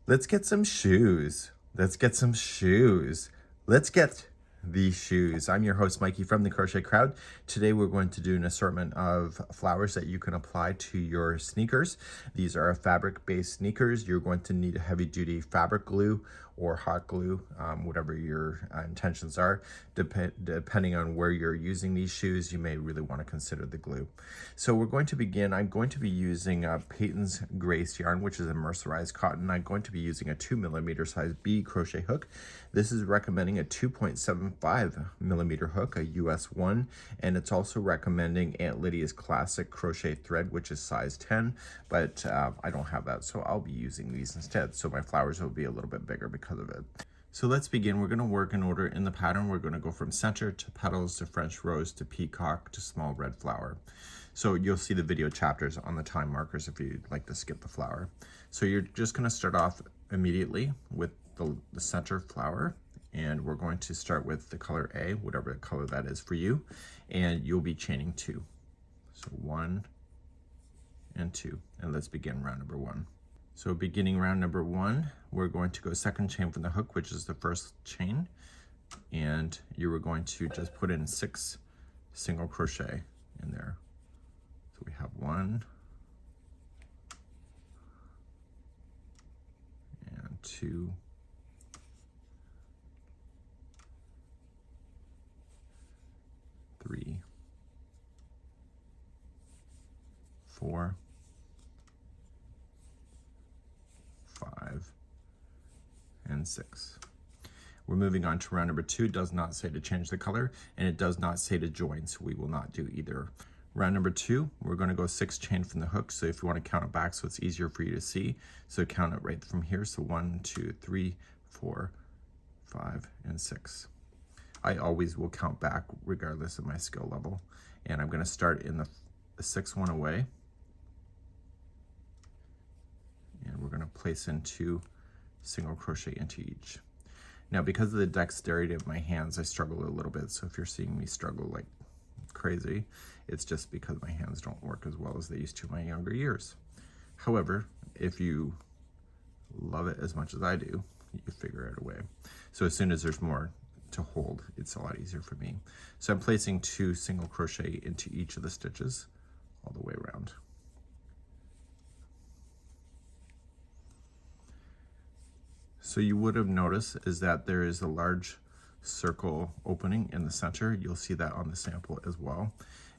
Let's get some shoes. Let's get some shoes. Let's get these shoes. I'm your host, Mikey from the Crochet Crowd. Today we're going to do an assortment of flowers that you can apply to your sneakers. These are fabric-based sneakers. You're going to need a heavy-duty fabric glue or hot glue, whatever your intentions are. Depending on where you're using these shoes, you may really want to consider the glue. So we're going to begin. I'm going to be using Patons Grace yarn, which is a mercerized cotton. I'm going to be using a 2mm size bead crochet hook. This is recommending a 2.75mm hook, a US 1, and it's also recommending Aunt Lydia's classic crochet thread, which is size 10, but I don't have that, so I'll be using these instead. So my flowers will be a little bit bigger because of it. So let's begin. We're going to work in order in the pattern. We're going to go from center to petals to French rose to peacock to small red flower. So you'll see the video chapters on the time markers if you'd like to skip the flower. So you're just going to start off immediately with the center flower, and we're going to start with the color A, whatever color that is for you, and you'll be chaining 2. So 1 and 2, and let's begin round number 1. So beginning round number 1, we're going to go second chain from the hook, which is the first chain, and you are going to just put in 6 single crochet in there. So we have 1 and 2 3 4 5 and 6. We're moving on to round number 2. It does not say to change the color, and it does not say to join, so we will not do either. Round number 2, we're going to go 6 chain from the hook. So if you want to count it back so it's easier for you to see, so count it right from here. So 1 2 3 4 5 and 6. I always will count back regardless of my skill level, and I'm going to start in the 6th one away, and we're going to place in 2 single crochet into each. Now, because of the dexterity of my hands, I struggle a little bit. So if you're seeing me struggle like crazy, it's just because my hands don't work as well as they used to in my younger years. However, if you love it as much as I do, you figure out a way. So as soon as there's more to hold, it's a lot easier for me. So I'm placing 2 single crochet into each of the stitches all the way around. So you would have noticed is that there is a large circle opening in the center. You'll see that on the sample as well.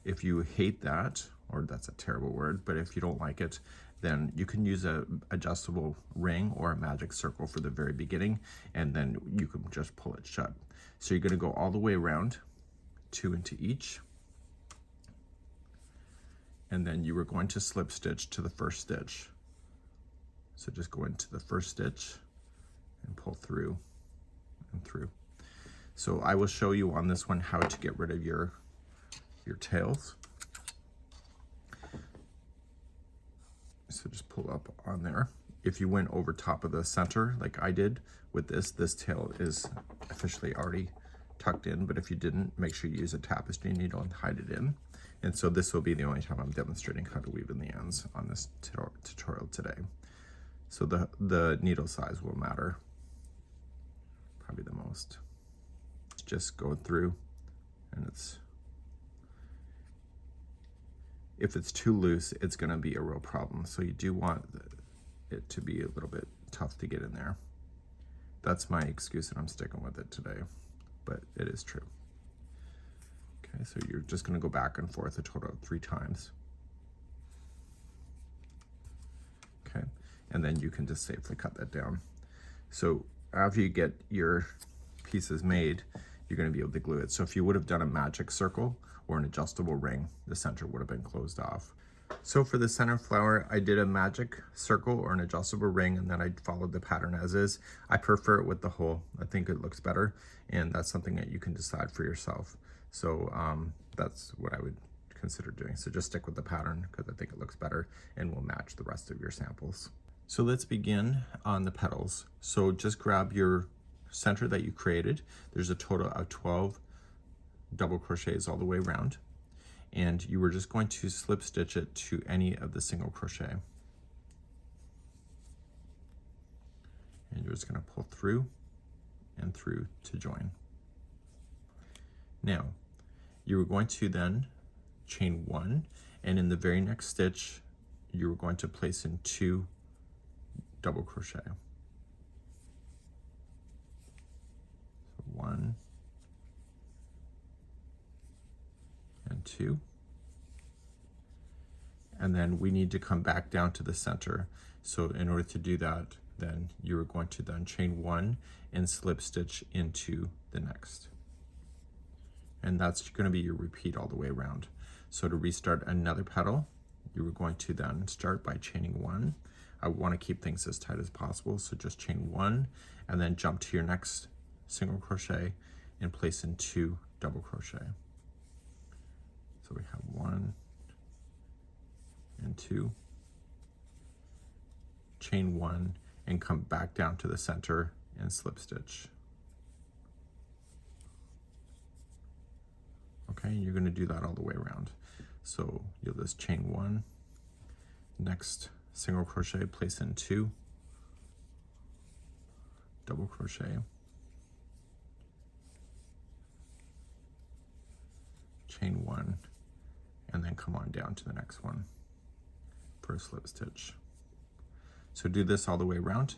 If you hate that, or that's a terrible word, but if you don't like it, then you can use a adjustable ring or a magic circle for the very beginning, and then you can just pull it shut. So you're going to go all the way around, 2 into each, and then you are going to slip stitch to the first stitch. So just go into the first stitch and pull through and through. So I will show you on this one how to get rid of your tails. So just pull up on there. If you went over top of the center like I did with this tail is officially already tucked in, but if you didn't, make sure you use a tapestry needle and hide it in. And so this will be the only time I'm demonstrating how to weave in the ends on this tutorial today. So the needle size will matter probably the most. Just go through, and if it's too loose, it's going to be a real problem. So you do want it to be a little bit tough to get in there. That's my excuse, and I'm sticking with it today, but it is true. Okay, so you're just going to go back and forth a total of 3 times. Okay, and then you can just safely cut that down. So after you get your pieces made, you're going to be able to glue it. So if you would have done a magic circle or an adjustable ring, the center would have been closed off. So for the center flower, I did a magic circle or an adjustable ring, and then I followed the pattern as is. I prefer it with the hole. I think it looks better, and that's something that you can decide for yourself. So that's what I would consider doing. So just stick with the pattern because I think it looks better and will match the rest of your samples. So let's begin on the petals. So just grab your center that you created. There's a total of 12 double crochets all the way around, and you were just going to slip stitch it to any of the single crochet. just going to pull through and through to join. Now, you are going to then chain 1, and in the very next stitch, you are going to place in 2 double crochet. So 1 and 2. And then we need to come back down to the center. So in order to do that, then you're going to then chain 1 and slip stitch into the next. And that's going to be your repeat all the way around. So to restart another petal, you are going to then start by chaining 1. I want to keep things as tight as possible, so just chain 1 and then jump to your next single crochet and place in 2 double crochet. So we have 1 and 2, chain 1 and come back down to the center and slip stitch. Okay, you're going to do that all the way around. So you'll just chain 1, next single crochet, place in 2 double crochet, chain 1, and then come on down to the next one for a slip stitch. So do this all the way around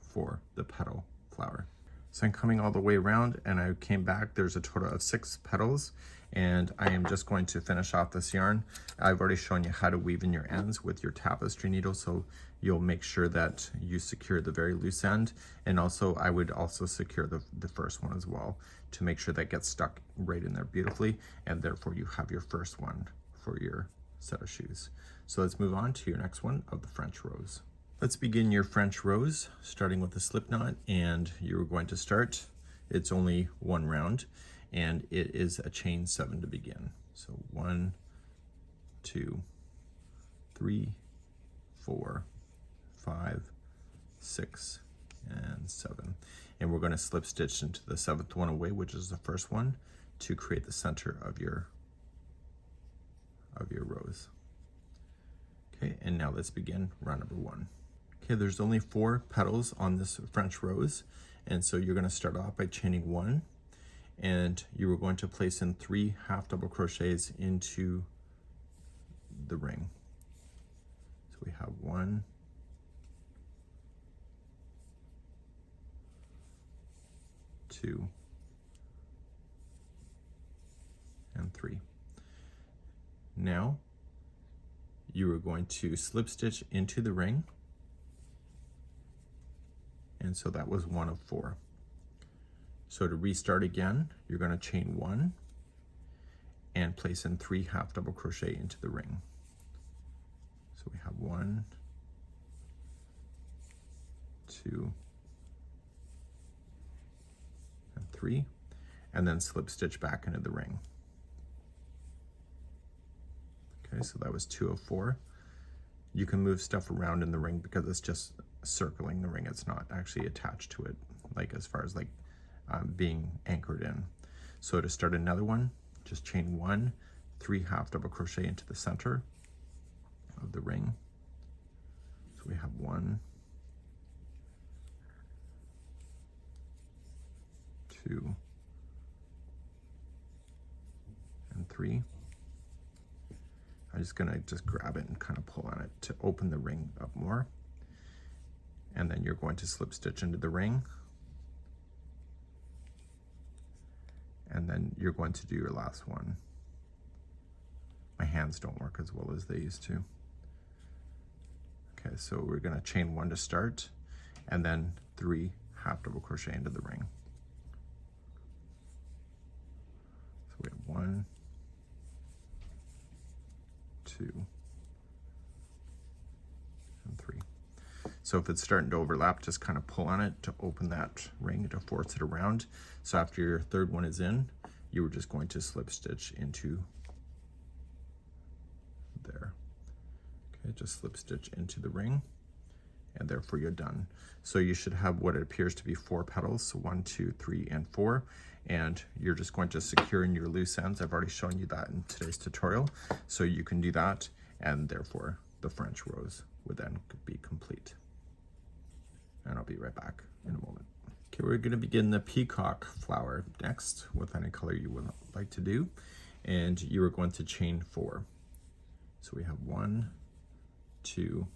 for the petal flower. So I'm coming all the way around and I came back. There's a total of 6 petals, and I am just going to finish off this yarn. I've already shown you how to weave in your ends with your tapestry needle, so you'll make sure that you secure the very loose end, and also I would also secure the first one as well to make sure that gets stuck right in there beautifully, and therefore you have your first one for your set of shoes. So let's move on to your next one of the French rose. Let's begin your French rose, starting with a slip knot, and you're going to start, it's only 1 round, and it is a chain 7 to begin. So 1, 2, 3, 4, 5, 6, and 7. And we're going to slip stitch into the 7th one away, which is the first one, to create the center of your rose. Okay, and now let's begin round number 1. Okay, there's only 4 petals on this French rose, and so you're going to start off by chaining 1, and you are going to place in 3 half double crochets into the ring. So we have 1, 2, and 3. Now you are going to slip stitch into the ring, and so that was 1 of 4. So to restart again, you're going to chain 1 and place in 3 half double crochet into the ring. So we have 1, 2, and 3, and then slip stitch back into the ring. Okay, so that was 2 of 4. You can move stuff around in the ring because it's just circling the ring. It's not actually attached to it, like as far as like being anchored in. So to start another one, just chain 1, 3 half double crochet into the center of the ring. So we have 1, 2, and 3. I'm just gonna grab it and kind of pull on it to open the ring up more. And then you're going to slip stitch into the ring. And then you're going to do your last one. My hands don't work as well as they used to. Okay, so we're gonna chain 1 to start, and then 3 half double crochet into the ring. So we have 1, 2, and 3. So if it's starting to overlap, just kind of pull on it to open that ring to force it around. So after your 3rd one is in, you were just going to slip stitch into there. Okay, just slip stitch into the ring, and therefore you're done. So you should have what it appears to be 4 petals, so 1, 2, 3, and 4, and you're just going to secure in your loose ends. I've already shown you that in today's tutorial, so you can do that, and therefore the French rose would then be complete. And I'll be right back in a moment. we're going to begin the Peacock Flower next with any color you would like to do. And you are going to chain 4. So we have 1, 2,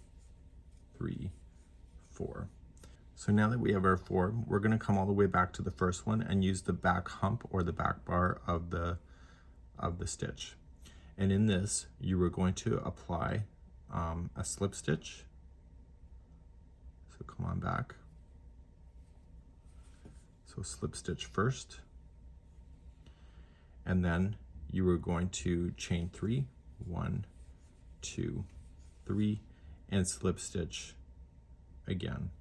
3, 4. So now that we have our 4, we're going to come all the way back to the first one and use the back hump or the back bar of the stitch. And in this, you are going to apply a slip stitch. So come on back. So slip stitch first, and then you are going to chain 3, 1, 2, 3, and slip stitch again.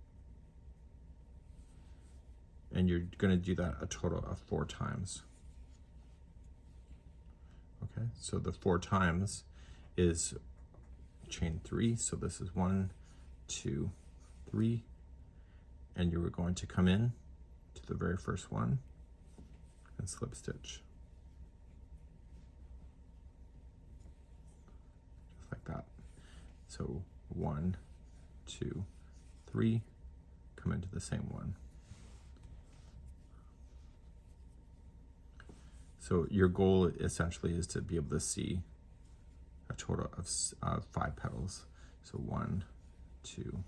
And you're going to do that a total of 4 times. Okay, so the 4 times is chain 3, so this is 1, 2, 3, and you are going to come in to the very first one and slip stitch. Just like that. So 1, 2, 3, come into the same one. So your goal essentially is to be able to see a total of 5 petals. So 1, 2,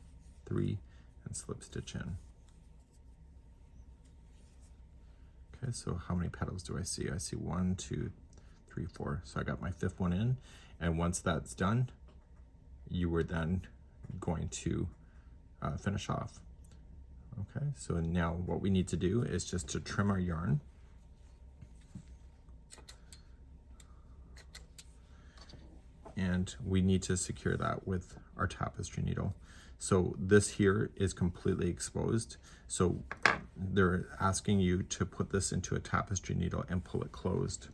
3, and slip stitch in. Okay, so how many petals do I see? I see 1, 2, 3, 4. So I got my 5th one in, and once that's done, you were then going to finish off. Okay, so now what we need to do is just to trim our yarn. And we need to secure that with our tapestry needle. So this here is completely exposed. So they're asking you to put this into a tapestry needle and pull it closed.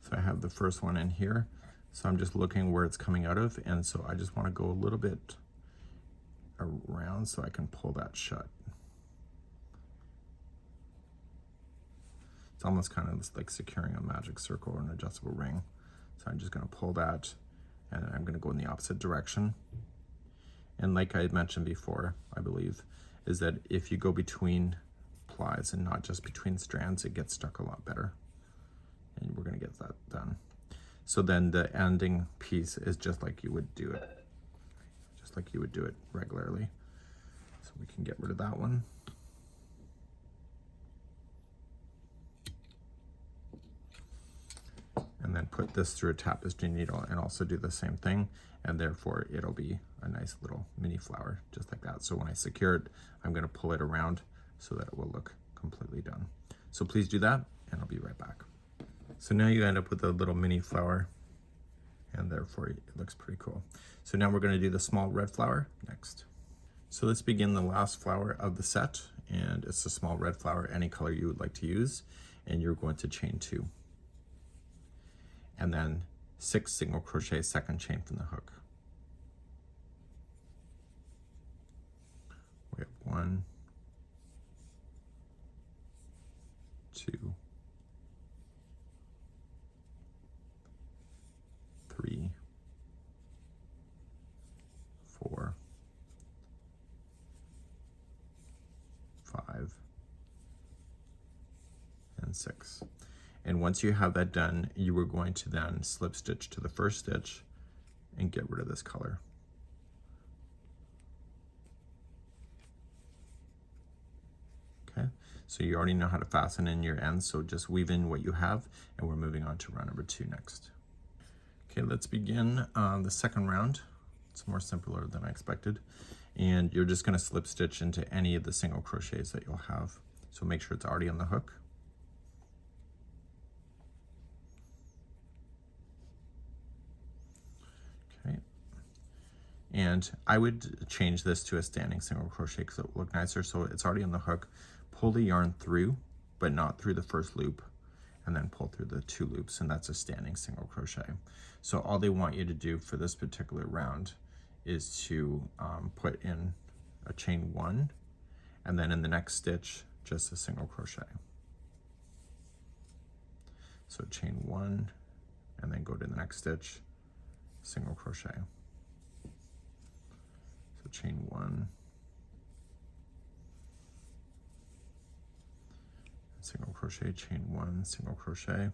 So I have the first one in here. So I'm just looking where it's coming out of. And so I just want to go a little bit around so I can pull that shut. It's almost kind of like securing a magic circle or an adjustable ring. So I'm just going to pull that, and I'm going to go in the opposite direction. And like I had mentioned before, I believe, is that if you go between plies and not just between strands, it gets stuck a lot better. And we're going to get that done. So then the ending piece is just like you would do it. Just like you would do it regularly. So we can get rid of that one. And then put this through a tapestry needle and also do the same thing, and therefore it'll be a nice little mini flower just like that. So when I secure it, I'm going to pull it around so that it will look completely done. So please do that, and I'll be right back. So now you end up with a little mini flower, and therefore it looks pretty cool. So now we're going to do the small red flower next. So let's begin the last flower of the set, and it's a small red flower, any color you would like to use, and you're going to chain 2. And then 6 single crochet second chain from the hook. We have 1, 2, 3, 4, 5, and 6. And once you have that done, you are going to then slip stitch to the first stitch and get rid of this color. Okay, so you already know how to fasten in your ends, so just weave in what you have, and we're moving on to round number 2 next. Okay, let's begin the second round. It's more simpler than I expected. And you're just going to slip stitch into any of the single crochets that you'll have. So make sure it's already on the hook. And I would change this to a standing single crochet because it will look nicer. So it's already on the hook. Pull the yarn through, but not through the first loop, and then pull through the 2 loops, and that's a standing single crochet. So all they want you to do for this particular round is to put in a chain 1, and then in the next stitch, just a single crochet. So chain 1, and then go to the next stitch, single crochet. So chain 1, single crochet, chain 1, single crochet.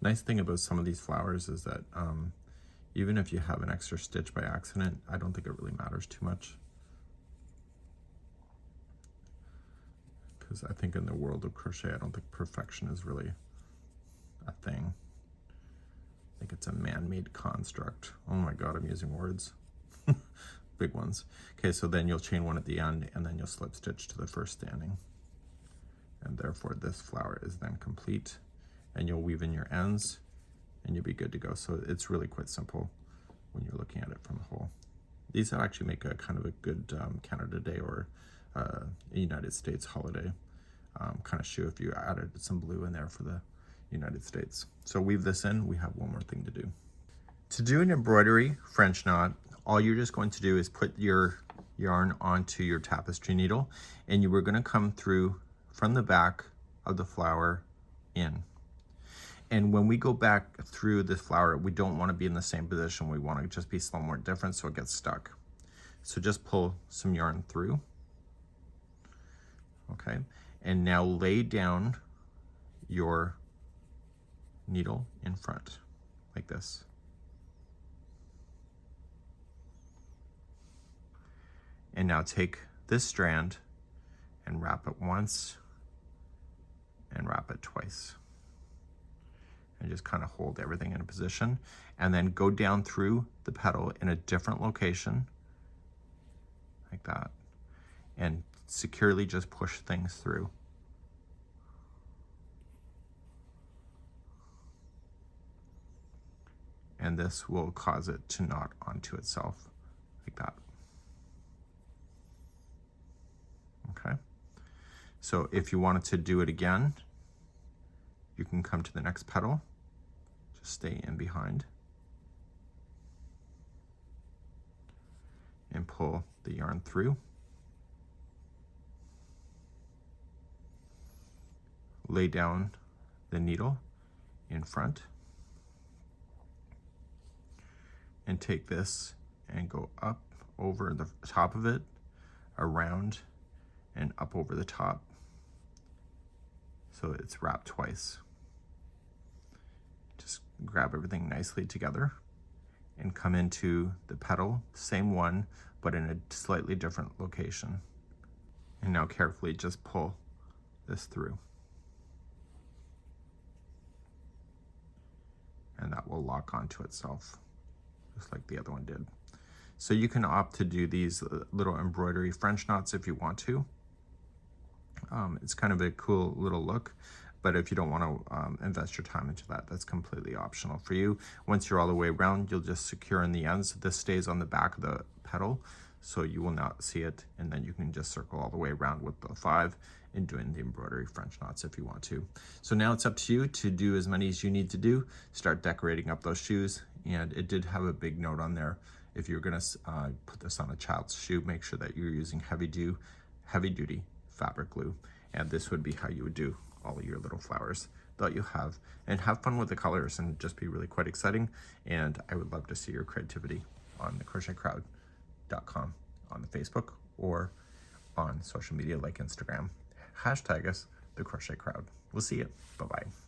Nice thing about some of these flowers is that even if you have an extra stitch by accident, I don't think it really matters too much. Because I think in the world of crochet, I don't think perfection is really a thing. I think it's a man-made construct. Oh my God, I'm using words. Big ones. Okay, so then you'll chain 1 at the end, and then you'll slip stitch to the first standing. And therefore this flower is then complete. And you'll weave in your ends, and you'll be good to go. So it's really quite simple when you're looking at it from the whole. These actually make a kind of a good Canada Day or United States holiday kind of shoe if you added some blue in there for the United States. So weave this in, we have one more thing to do. To do an embroidery French knot, all you're just going to do is put your yarn onto your tapestry needle, and you were going to come through from the back of the flower in. And when we go back through this flower, we don't want to be in the same position. We want to just be somewhere different so it gets stuck. So just pull some yarn through. Okay, and now lay down your needle in front like this. And now take this strand and wrap it once and wrap it twice. And just kind of hold everything in a position, and then go down through the petal in a different location like that, and securely just push things through. And this will cause it to knot onto itself like that. Okay, so if you wanted to do it again, you can come to the next petal, just stay in behind, and pull the yarn through. Lay down the needle in front, and take this and go up over the top of it, around, and up over the top. So it's wrapped twice. Just grab everything nicely together and come into the petal, same one, but in a slightly different location. And now carefully just pull this through. And that will lock onto itself, just like the other one did. So you can opt to do these little embroidery French knots if you want to. It's kind of a cool little look, but if you don't want to invest your time into that, that's completely optional for you. Once you're all the way around, you'll just secure in the ends. This stays on the back of the petal, so you will not see it, and then you can just circle all the way around with the 5 and doing the embroidery French knots if you want to. So now it's up to you to do as many as you need to do. Start decorating up those shoes, and it did have a big note on there. If you're gonna put this on a child's shoe, make sure that you're using heavy duty fabric glue, and this would be how you would do all of your little flowers that you have. And have fun with the colors and just be really quite exciting. And I would love to see your creativity on the crochetcrowd.com on the Facebook or on social media like Instagram. Hashtag us, the Crochet Crowd. We'll see you. Bye-bye.